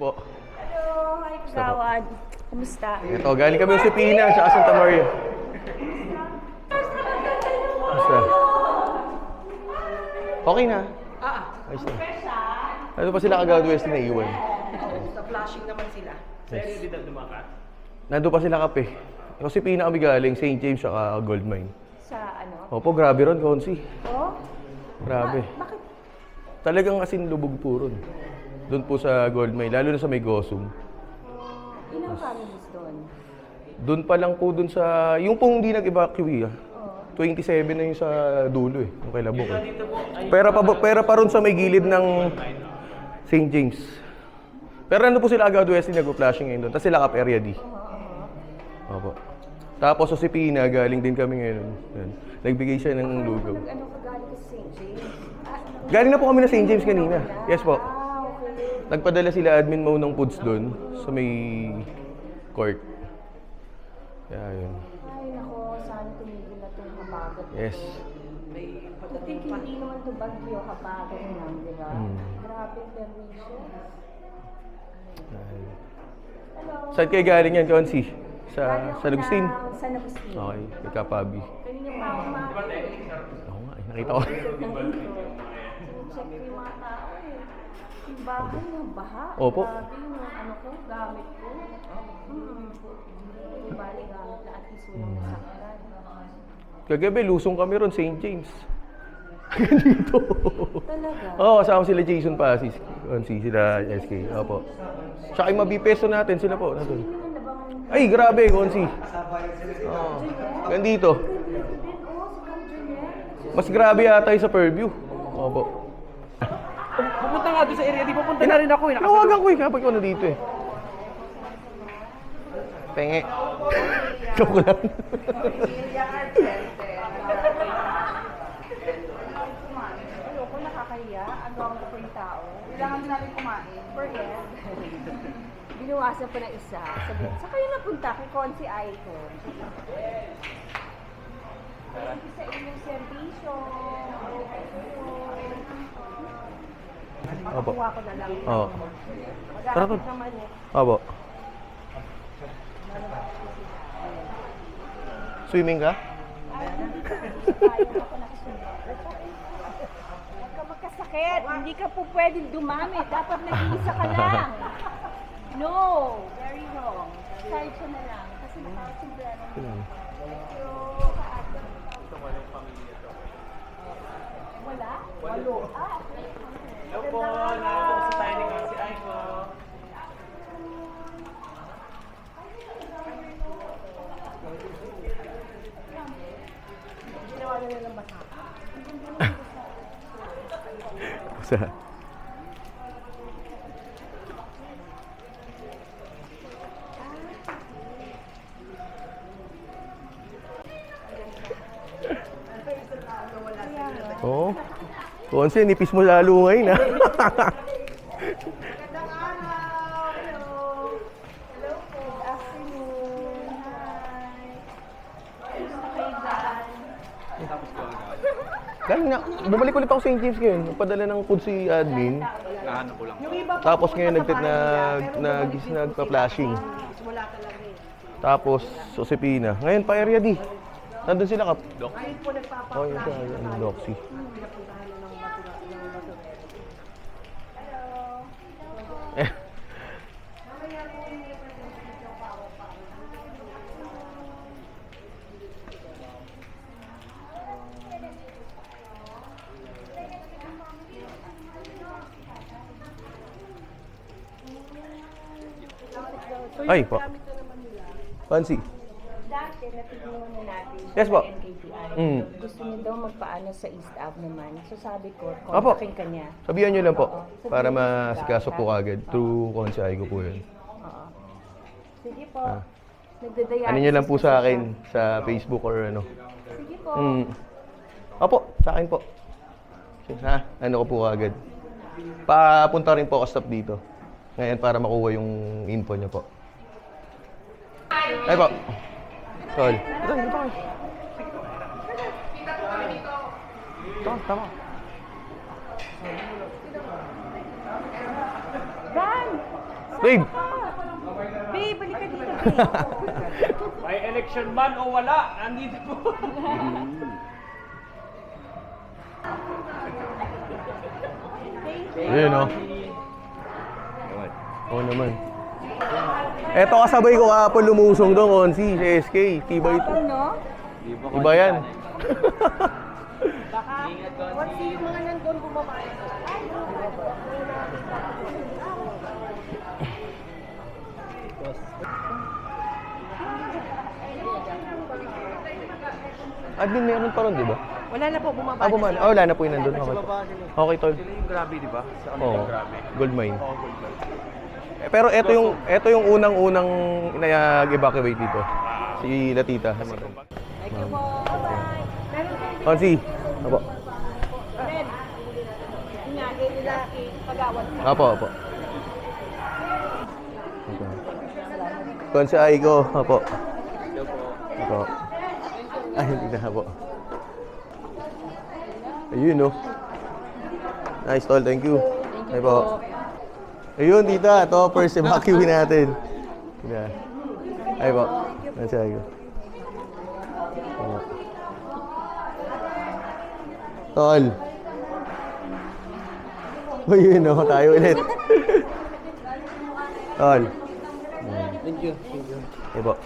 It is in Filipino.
po. Hello, hi Kagawad. Kumusta? Ito, galing kami sa Pina, sa Santa Maria. Basta. Okay na. Ayos na. Ano pa sila kagawad West na iwan? Sa flashing naman sila. Yes. Nandun pa sila kape. Kasi Pina kami galing, St. James at Gold Mine. Sa ano? Opo, grabe ron, Konsi. Oh? Grabe. Bakit? Talagang asin lubog po ron. Doon po sa Gold Mine, lalo na sa may Gosum. Ilang families doon? Doon pa lang po doon sa, yung pong hindi nag-evacuate 27 na yung sa dulo yung kay Labok Pera pa ron sa may gilid ng St. James. Pero ano po sila agad West nag-flashing ngayon doon. Tapos sila Cap Area D. Opo. Tapos sa Sipina, galing din kami ngayon. Yan. Nagbigay siya ng lugaw. Ano ka galing sa St. James? Galing na po kami na St. James kanina. Yes po. Okay. Nagpadala sila admin mo ng foods doon sa may court. Kaya yun. Ay nako, sana tumigil na itong habagat. Yes. I think hindi naman ito bagyo, habagat lang, di ba? Grabe ang permission. Hello. Saan kayo galing yan, Konsi? Sa Galing ako San Agustin? ng San Agustin. Okay, kay Kapabi. Kanina pa ako makakita. Oo nga, nakita ko. Check ko yung mga tao eh. Yung bahay ng baha. Opo. Grabe yung ano ko, gamit ko. Yung bali gamit na at least walang masaktan. Kagabi, lusong kami ron, St. James. Dito. Talaga? Oo, kasama sila Jason Pasis. Konsi, sila SK. Opo. Tsaka yung mabipeso natin, sila po. Nandun. Ay, grabe, Konsi. Oo. Gandito. Mas grabe yata yung sa Purview. Opo. Pupunta nga doon sa area, di pupunta na rin ako eh. Nawagan ko kapag ko na dito eh. Penge. Joke lang. Ayoko, nakakahiya. Ano ang ko yung tao? Kailangan din natin kumain. Forget. Binuwasan pa ng isa. Sabi, sa kayo napunta? Kay Konsi Icon. Thank you sa inyong servisyo. Opo. Kuha ko na lang. Oo. Mag-aakit naman eh. Opo. Swimming ka? Huwag ka magkasakit. Hindi ka po pwedeng dumami. Dapat nag-iisa ka lang. No. Very wrong. Side ko na lang. Kasi nakakasumbrero. Thank you. Wala? Walo. Ah, okay. Hello po, nakapagpunta tayo ni Kasi Aiko. Ginawa na lang basa. Sa... Oo. Konsi, nipis mo lalo ngayon ha. Magandang araw! Hello! Hello po! Good afternoon! Hi! Kumusta kayo dyan? Galing na, bumalik ulit ako sa St. James ngayon. Nagpadala ng food si admin. Nahanap ko lang. Yung iba po, Tapos ngayon pero nagpa-flashing. wala talaga eh. Tapos Josepina. Ngayon pa area D. Nandun sila kap. Ngayon po nagpapa-flash. Oh, yun siya, yung Doxy. Pinapuntahan na ng basurero. Hello! Eh, Mamaya po yung representative yung power pa. So, Ay, yung po. gamit na naman nila. Fancy. Dati, natulungan na natin Yes po. sa NKTI. Mm. Gusto niya daw magpaano sa East Ave naman. So sabi ko, Apo. kontakin ka niya. Sabihan nyo lang po. Oo. Para Sabihin mo masikaso siya. po kagad. Through Konsay ko po yun. Oo. Sige po. Ah. Nagdadialysis Ano nyo lang po kasi sa siya. akin sa Facebook or ano. Sige po. Opo, sa akin po. Ha? Ano ko po kagad. Papunta rin po ako stop dito. Ngayon para makuha yung info niya po. Ay po. Tol. Ito, ito kayo. Ito, tama. Dan! Babe! Babe, balik ka dito, babe. May election ban o wala? Andito po. Ayun, no? Oo naman. Eto kasabay ko kahapon lumusong doon, Konsi, sa SK. Tibay ito. Ano? Iba yan. Baka, what's yung mga nandun bumaba? Admin meron pa ron, di ba? Wala na po, bumaba. Buman. Ah, wala na po yung nandun. Okay, okay tol. Sila yung grabe, di ba? Sa ano Oo. yung grabe? Gold mine. Oo, gold mine. Pero ito yung unang-unang nag-evacuate dito. Si Latita. Thank you po. Bye-bye. Meron kayo Konsi. Apo. din. Ingagay nila pagawad ka. Apo, apo. Konsi Aiko. Apo. Apo. Ay, hindi na po. Ayun, no. Nice, tol. Thank you. Ay po. Ayun, tita. Ito, first evacuate natin. Yeah. Ay po. Konsi Aiko. Apo. Tol. Ayun, no. Tayo ulit. Tol. Thank you. Thank you. Ay po.